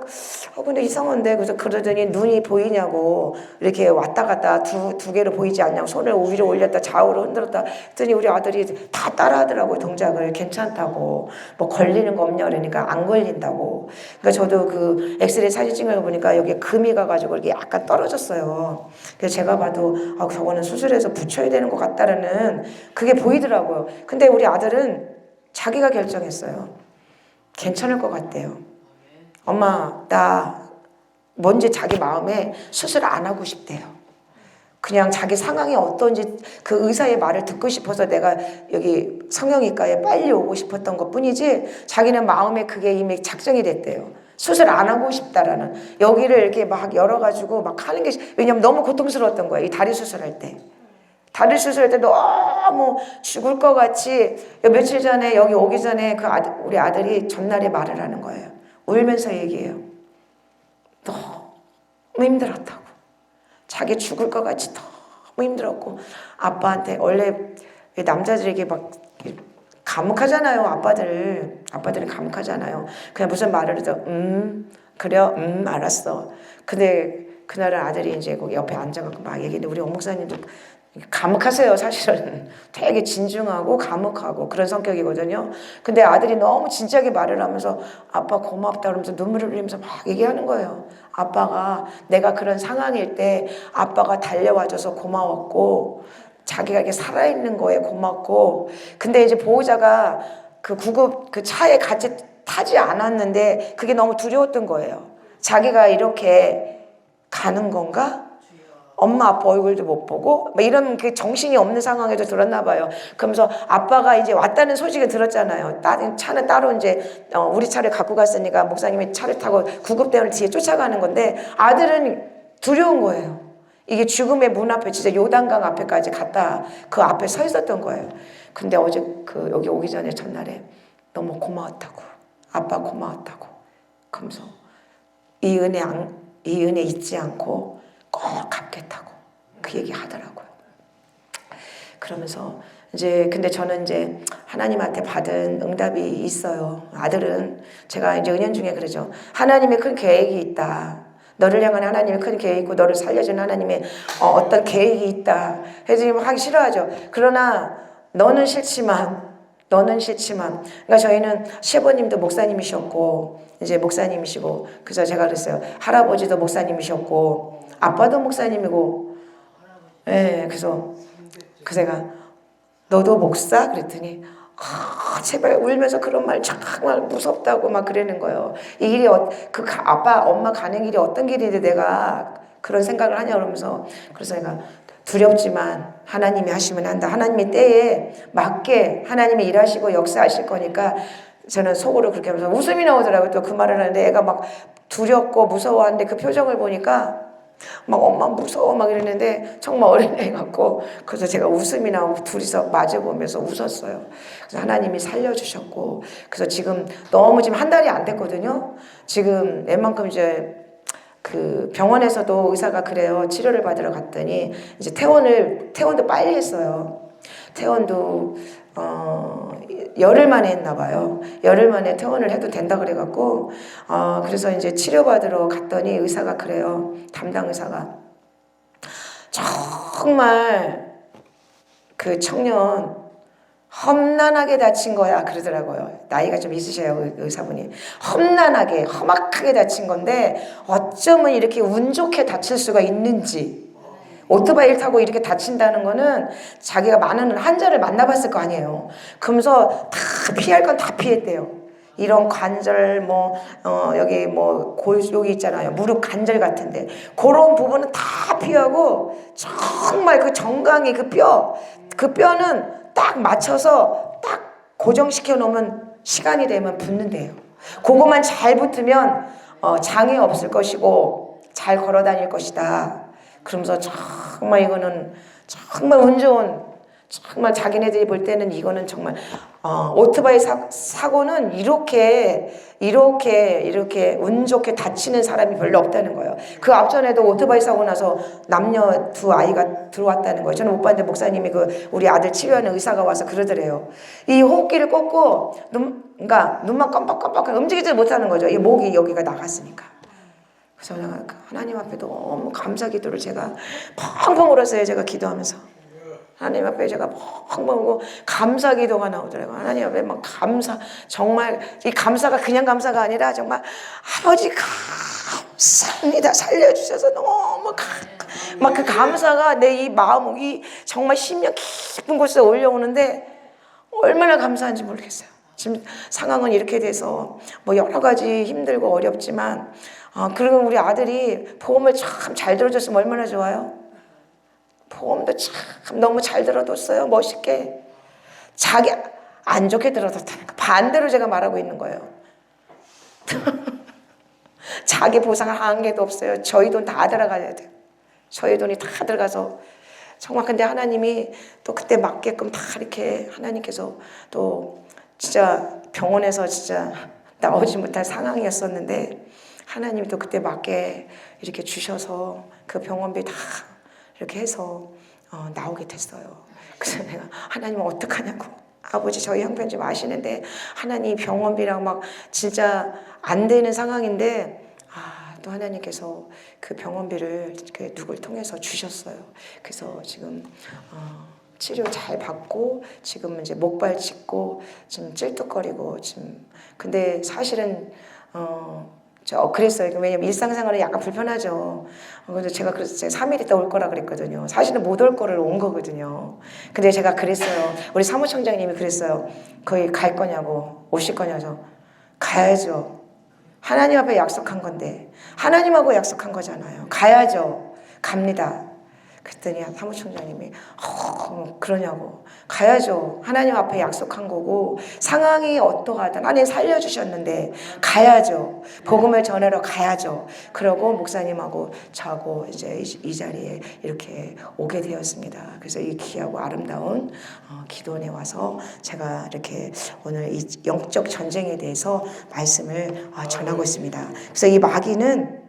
근데 이상한데 그래서 그러더니 눈이 보이냐고 이렇게 왔다 갔다 두 개로 보이지 않냐고 손을 위로 올렸다 좌우로 흔들었다 했더니 우리 아들이 다 따라하더라고요. 동작을 괜찮다고 뭐 걸리는 거 없냐 그러니까 안 걸린다고. 그러니까 저도 그 엑스레이 사진 찍는 거 보니까 여기 금이 가가지고 이렇게 약간 떨어졌어요. 그래서 제가 봐도 저거는 수술해서 붙여야 되는 것 같다라는 그게 보이더라고요. 근데 우리 아들은 자기가 결정했어요. 괜찮을 것 같대요. 엄마 나 뭔지 자기 마음에 수술 안 하고 싶대요. 그냥 자기 상황이 어떤지 그 의사의 말을 듣고 싶어서 내가 여기 성형외과에 빨리 오고 싶었던 것 뿐이지 자기는 마음에 그게 이미 작정이 됐대요. 수술 안 하고 싶다라는 여기를 이렇게 막 열어가지고 막 하는 게 왜냐면 너무 고통스러웠던 거예요. 이 다리 수술할 때. 다리 수술할 때 너무 죽을 것 같이 며칠 전에 여기 오기 전에 우리 아들이 전날에 말을 하는 거예요. 울면서 얘기해요. 너무 힘들었다고. 자기 죽을 것 같이 너무 힘들었고 아빠한테 원래 남자들에게 막 감옥하잖아요. 아빠들은 감옥하잖아요. 그냥 무슨 말을 해도 그래요 알았어. 근데 그날은 아들이 이제 거기 옆에 앉아갖고 막 얘기했는데 우리 목사님도 감옥하세요. 사실은 되게 진중하고 감옥하고 그런 성격이거든요. 근데 아들이 너무 진지하게 말을 하면서 아빠 고맙다 그러면서 눈물을 흘리면서 막 얘기하는 거예요. 아빠가 내가 그런 상황일 때 아빠가 달려와줘서 고마웠고 자기가 이렇게 살아있는 거에 고맙고 근데 이제 보호자가 그 구급 그 차에 같이 타지 않았는데 그게 너무 두려웠던 거예요. 자기가 이렇게 가는 건가? 엄마 아빠 얼굴도 못 보고 막 이런 그 정신이 없는 상황에도 들었나 봐요. 그러면서 아빠가 이제 왔다는 소식을 들었잖아요. 차는 따로 이제 우리 차를 갖고 갔으니까 목사님이 차를 타고 구급대원을 뒤에 쫓아가는 건데 아들은 두려운 거예요. 이게 죽음의 문 앞에 진짜 요단강 앞에까지 갔다 그 앞에 서 있었던 거예요. 근데 어제 여기 오기 전에 전날에 너무 고마웠다고 아빠 고마웠다고 그러면서 이 은혜 잊지 않고 꼭 갚겠다고 그 얘기 하더라고요. 그러면서 근데 저는 이제 하나님한테 받은 응답이 있어요. 아들은 제가 이제 은연중에 그러죠. 하나님의 큰 계획이 있다. 너를 향한 하나님의 큰 계획이 있고 너를 살려준 하나님의 어떤 계획이 있다. 그래서 하기 싫어하죠. 그러나 너는 싫지만 그러니까 저희는 시아버님도 목사님이셨고 이제 목사님이시고 그래서 제가 그랬어요. 할아버지도 목사님이셨고 아빠도 목사님이고 그래서 제가 너도 목사? 그랬더니 제발 울면서 그런 말 정말 무섭다고 막 그러는 거예요. 이 길이 아빠 엄마 가는 길이 어떤 길인데 내가 그런 생각을 하냐 그러면서 그래서 내가 두렵지만 하나님이 하시면 한다. 하나님의 때에 맞게 하나님이 일하시고 역사하실 거니까 저는 속으로 그렇게 하면서 웃음이 나오더라고요. 또 그 말을 하는데 애가 막 두렵고 무서워하는데 그 표정을 보니까 막 엄마 무서워 막 이러는데 정말 어린애 같고 그래서 제가 웃음이 나오고 둘이서 마주보면서 웃었어요. 그래서 하나님이 살려주셨고 그래서 지금 한 달이 안 됐거든요. 지금 웬만큼 이제 그 병원에서도 의사가 그래요. 치료를 받으러 갔더니 이제 퇴원도 빨리 했어요. 퇴원도 열흘 만에 했나 봐요. 열흘 만에 퇴원을 해도 된다 그래갖고 그래서 이제 치료받으러 갔더니 의사가 그래요. 담당 의사가 정말 그 청년 험난하게 다친 거야 그러더라고요. 나이가 좀 있으셔요 의사분이. 험난하게 험악하게 다친 건데 어쩌면 이렇게 운 좋게 다칠 수가 있는지. 오토바이를 타고 이렇게 다친다는 거는 자기가 많은 환자를 만나봤을 거 아니에요. 그러면서 다 피할 건 다 피했대요. 이런 관절 여기 여기 있잖아요. 무릎 관절 같은데 그런 부분은 다 피하고 정말 그 정강이 그 뼈는 딱 맞춰서 딱 고정시켜 놓으면 시간이 되면 붙는데요. 그것만 잘 붙으면 장애 없을 것이고 잘 걸어 다닐 것이다. 그러면서 정말 이거는 정말 운 좋은, 정말 자기네들이 볼 때는 이거는 정말 오토바이 사고는 이렇게 운 좋게 다치는 사람이 별로 없다는 거예요. 그 앞전에도 오토바이 사고 나서 남녀 두 아이가 들어왔다는 거예요. 저는 못 봤는데 목사님이 우리 아들 치료하는 의사가 와서 그러더래요. 이 호흡기를 꽂고 그러니까 눈만 깜빡깜빡 움직이지 못하는 거죠. 이 목이 여기가 나갔으니까. 그래서 내가 하나님 앞에 너무 감사 기도를 제가 펑펑 울었어요. 제가 기도하면서 하나님 앞에 제가 펑펑 울고 감사 기도가 나오더라고요. 하나님 앞에 막 정말 이 감사가 그냥 감사가 아니라 정말 아버지 감사합니다. 살려주셔서 너무 막 그 감사가 내 이 마음 이 정말 심령 깊은 곳에 올려오는데 얼마나 감사한지 모르겠어요. 지금 상황은 이렇게 돼서 여러 가지 힘들고 어렵지만 그리고 우리 아들이 보험을 참 잘 들어줬으면 얼마나 좋아요. 보험도 참 너무 잘 들어뒀어요. 멋있게. 자기 안 좋게 들어뒀다는 거. 반대로 제가 말하고 있는 거예요. 자기 보상을 한 개도 없어요. 저희 돈 다 들어가야 돼요. 저희 돈이 다 들어가서 정말 근데 하나님이 또 그때 맞게끔 다 이렇게 하나님께서 또 진짜 병원에서 진짜 나오지 못할 상황이었었는데 하나님이 또 그때 맞게 이렇게 주셔서 그 병원비 다 이렇게 해서 나오게 됐어요. 그래서 내가 하나님은 어떡하냐고. 아버지 저희 형편 좀 아시는데 하나님 병원비랑 막 진짜 안 되는 상황인데 또 하나님께서 그 병원비를 누굴 통해서 주셨어요. 그래서 지금 치료 잘 받고 지금 이제 목발 짚고 지금 찔뚝거리고 지금 근데 사실은 그랬어요. 왜냐면 일상생활은 약간 불편하죠. 그래서 제가 3일 있다 올 거라 그랬거든요. 사실은 못 올 거를 온 거거든요. 근데 제가 그랬어요. 우리 사무총장님이 그랬어요. 거기 갈 거냐고 오실 거냐고. 가야죠. 하나님 앞에 약속한 건데 하나님하고 약속한 거잖아요. 가야죠. 갑니다. 그랬더니 사무총장님이 그러냐고. 가야죠. 하나님 앞에 약속한 거고 상황이 어떠하든 하나님 살려주셨는데 가야죠. 복음을 전하러 가야죠. 그러고 목사님하고 저하고 이제 이 자리에 이렇게 오게 되었습니다. 그래서 이 귀하고 아름다운 기도원에 와서 제가 이렇게 오늘 이 영적 전쟁에 대해서 말씀을 전하고 있습니다. 그래서 이 마귀는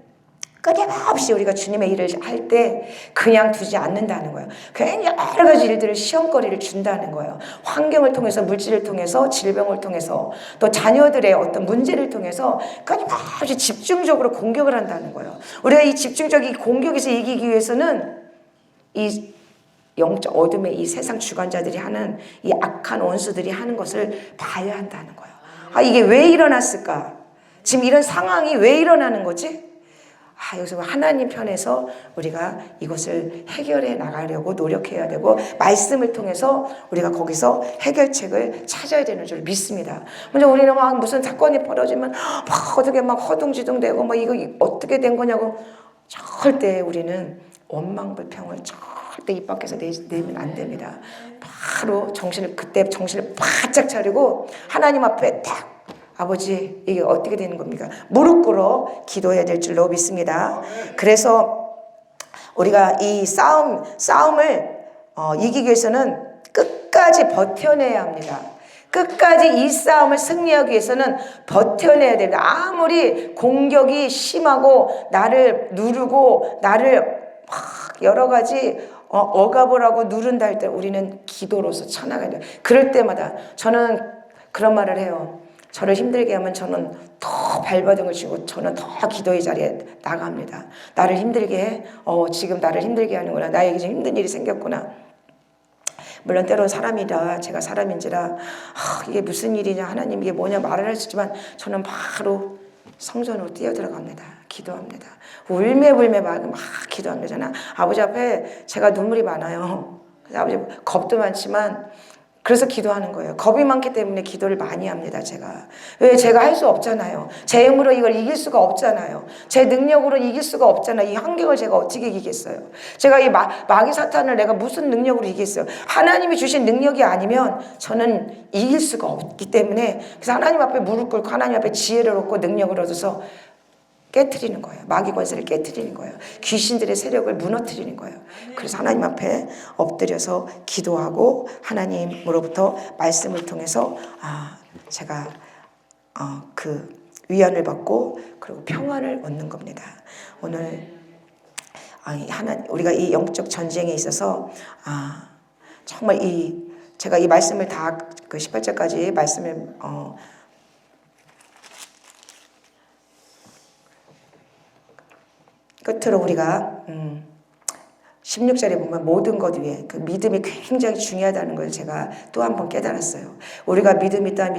끊임없이 우리가 주님의 일을 할 때 그냥 두지 않는다는 거예요. 굉장히 여러 가지 일들을 시험거리를 준다는 거예요. 환경을 통해서 물질을 통해서 질병을 통해서 또 자녀들의 어떤 문제를 통해서 끊임없이 집중적으로 공격을 한다는 거예요. 우리가 이 집중적인 공격에서 이기기 위해서는 이 영적 어둠의 이 세상 주관자들이 하는 이 악한 원수들이 하는 것을 봐야 한다는 거예요. 이게 왜 일어났을까? 지금 이런 상황이 왜 일어나는 거지? 여기서 하나님 편에서 우리가 이것을 해결해 나가려고 노력해야 되고 말씀을 통해서 우리가 거기서 해결책을 찾아야 되는 줄 믿습니다. 먼저 우리는 막 무슨 사건이 벌어지면 막 어떻게 막 허둥지둥되고 막 이거 어떻게 된 거냐고 절대 우리는 원망불평을 절대 입 밖에서 내면 안 됩니다. 바로 그때 정신을 바짝 차리고 하나님 앞에 딱 아버지 이게 어떻게 되는 겁니까? 무릎 꿇어 기도해야 될 줄로 믿습니다. 그래서 우리가 이 싸움을 이기기 위해서는 끝까지 버텨내야 합니다. 끝까지 이 싸움을 승리하기 위해서는 버텨내야 됩니다. 아무리 공격이 심하고 나를 누르고 나를 막 여러 가지 억압을 하고 누른다 할 때 우리는 기도로서 쳐나가야 돼요. 그럴 때마다 저는 그런 말을 해요. 저를 힘들게 하면 저는 더 발버둥을 치고 저는 더 기도의 자리에 나갑니다. 나를 힘들게 해. 지금 나를 힘들게 하는구나. 나에게 좀 힘든 일이 생겼구나. 물론 때로 사람이라 제가 사람인지라 이게 무슨 일이냐 하나님 이게 뭐냐 말을 하시지만 저는 바로 성전으로 뛰어들어갑니다. 기도합니다. 울매불매 막 기도합니다. 저는 아버지 앞에 제가 눈물이 많아요. 아버지 겁도 많지만 그래서 기도하는 거예요. 겁이 많기 때문에 기도를 많이 합니다. 제가 할 수 없잖아요. 제 힘으로 이걸 이길 수가 없잖아요. 제 능력으로 이길 수가 없잖아요. 이 환경을 제가 어떻게 이기겠어요? 제가 이 마귀 사탄을 내가 무슨 능력으로 이기겠어요? 하나님이 주신 능력이 아니면 저는 이길 수가 없기 때문에 그래서 하나님 앞에 무릎 꿇고 하나님 앞에 지혜를 얻고 능력을 얻어서 깨트리는 거예요. 마귀 권세를 깨트리는 거예요. 귀신들의 세력을 무너뜨리는 거예요. 그래서 하나님 앞에 엎드려서 기도하고 하나님으로부터 말씀을 통해서 제가 그 위안을 받고 그리고 평안을 얻는 겁니다. 오늘 우리가 이 영적 전쟁에 있어서 정말 제가 이 말씀을 다 그 18절까지 말씀을 끝으로 우리가 16절에 보면 모든 것 위에 그 믿음이 굉장히 중요하다는 걸 제가 또 한 번 깨달았어요. 우리가 믿음 있다,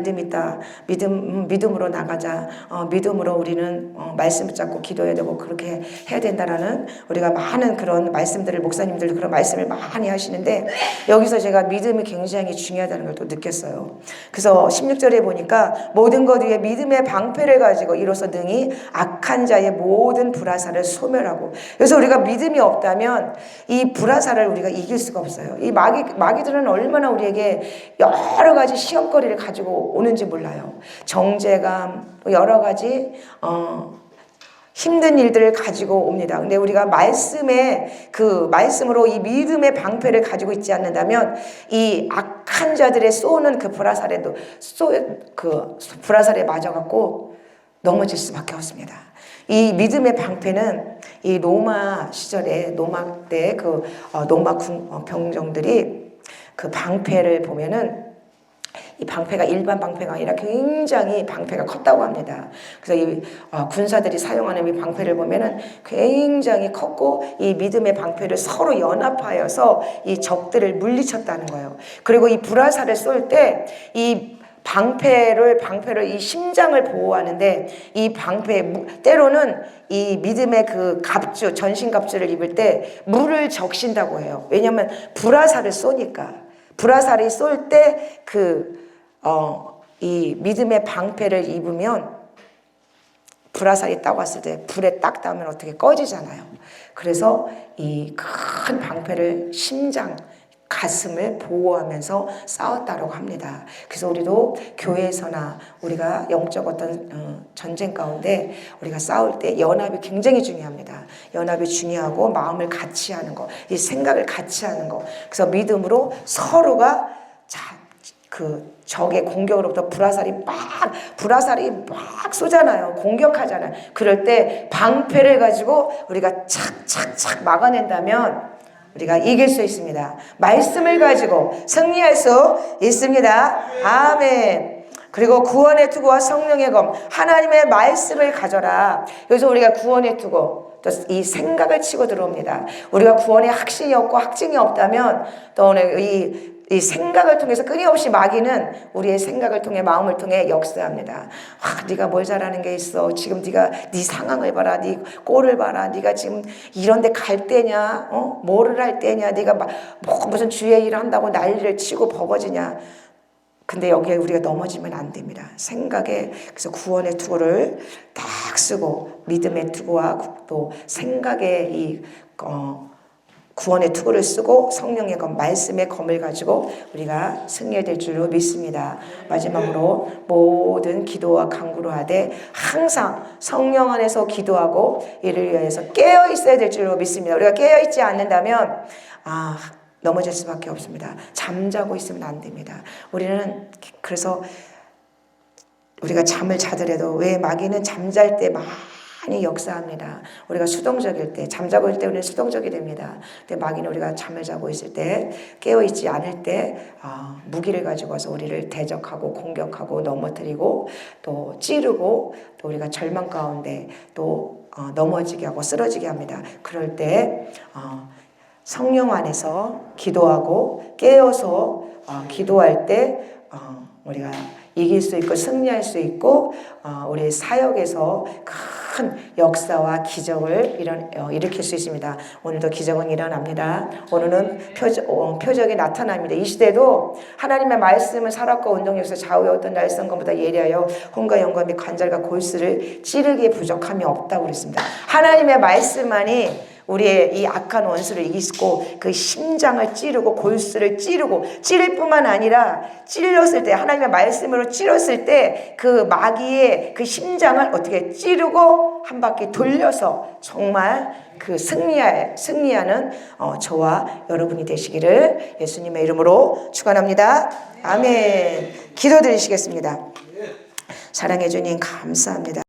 믿음으로 나가자. 믿음으로 우리는 말씀 붙잡고 기도해야 되고 그렇게 해야 된다라는 우리가 많은 그런 말씀들을 목사님들 그런 말씀을 많이 하시는데 여기서 제가 믿음이 굉장히 중요하다는 걸 또 느꼈어요. 그래서 16절에 보니까 모든 것 위에 믿음의 방패를 가지고 이로써 능히 악한 자의 모든 불화살을 소멸하고 그래서 우리가 믿음이 없다면 이 불화살을 우리가 이길 수가 없어요. 이 마귀들은 얼마나 우리에게 여러 가지 시험거리를 가지고 오는지 몰라요. 정죄감, 여러 가지 힘든 일들을 가지고 옵니다. 근데 우리가 말씀으로 이 믿음의 방패를 가지고 있지 않는다면 이 악한 자들의 쏘는 그 불화살에 맞아갖고 넘어질 수밖에 없습니다. 이 믿음의 방패는 이 로마 시절에 로마 때 그 로마 병정들이 그 방패를 보면은 이 방패가 일반 방패가 아니라 굉장히 방패가 컸다고 합니다. 그래서 이 군사들이 사용하는 이 방패를 보면은 굉장히 컸고 이 믿음의 방패를 서로 연합하여서 이 적들을 물리쳤다는 거예요. 그리고 이 불화살을 쏠 때 이 방패를 이 심장을 보호하는데 이 방패 때로는 이 믿음의 그 전신 갑주를 입을 때 물을 적신다고 해요. 왜냐하면 불화살을 쏘니까 불화살이 쏠 때 이 믿음의 방패를 입으면 불화살이 딱 왔을 때 불에 딱 닿으면 어떻게 꺼지잖아요. 그래서 이 큰 방패를 가슴을 보호하면서 싸웠다고 합니다. 그래서 우리도 교회에서나 우리가 영적 어떤 전쟁 가운데 우리가 싸울 때 연합이 굉장히 중요합니다. 연합이 중요하고 마음을 같이 하는 거, 이 생각을 같이 하는 거. 그래서 믿음으로 서로가 그 적의 공격으로부터 불화살이 막 쏘잖아요. 공격하잖아요. 그럴 때 방패를 가지고 우리가 착착착 막아낸다면 우리가 이길 수 있습니다. 말씀을 가지고 승리할 수 있습니다. 아멘. 그리고 구원의 투구와 성령의 검, 하나님의 말씀을 가져라. 여기서 우리가 구원의 투구, 또 이 생각을 치고 들어옵니다. 우리가 구원의 확신이 없고 확증이 없다면 또 오늘 이 생각을 통해서 끊임없이 마귀는 우리의 생각을 통해 마음을 통해 역사합니다. 네가 뭘 잘하는 게 있어. 지금 네 상황을 봐라. 네 꼴을 봐라. 네가 지금 이런 데 갈 때냐? 뭐를 할 때냐? 네가 무슨 주의 일을 한다고 난리를 치고 버거지냐? 근데 여기에 우리가 넘어지면 안 됩니다. 생각에 그래서 구원의 투구를 딱 쓰고 믿음의 투구와 또 생각의 이 구원의 투구를 쓰고 성령의 검, 말씀의 검을 가지고 우리가 승리해야 될 줄로 믿습니다. 마지막으로 모든 기도와 간구로 하되 항상 성령 안에서 기도하고 이를 위해서 깨어 있어야 될 줄로 믿습니다. 우리가 깨어 있지 않는다면 넘어질 수밖에 없습니다. 잠자고 있으면 안 됩니다. 우리는 그래서 우리가 잠을 자더라도 왜 마귀는 잠잘 때 많이 역사합니다. 우리가 수동적일 때, 잠자고 있을 때 우리는 수동적이 됩니다. 근데 마귀는 우리가 잠을 자고 있을 때, 깨어있지 않을 때 무기를 가지고 와서 우리를 대적하고 공격하고 넘어뜨리고 또 찌르고 또 우리가 절망 가운데 또 넘어지게 하고 쓰러지게 합니다. 그럴 때 성령 안에서 기도하고 깨어서 기도할 때 우리가 이길 수 있고 승리할 수 있고 우리 사역에서 큰 역사와 기적을 일으킬 수 있습니다. 오늘도 기적은 일어납니다. 오늘은 표적이 나타납니다. 이 시대도 하나님의 말씀은 사람과 운동력에서 좌우의 어떤 날성검보다 예리하여 혼과 영과 및 관절과 골수를 찌르기에 부족함이 없다고 그랬습니다. 하나님의 말씀만이 우리의 이 악한 원수를 이기고 그 심장을 찌르고 골수를 찌르고 찌를 뿐만 아니라 찔렀을 때 하나님의 말씀으로 찔렀을 때 그 마귀의 그 심장을 어떻게 찌르고 한 바퀴 돌려서 정말 그 승리하는 저와 여러분이 되시기를 예수님의 이름으로 축원합니다. 아멘. 기도드리시겠습니다. 사랑해 주님 감사합니다.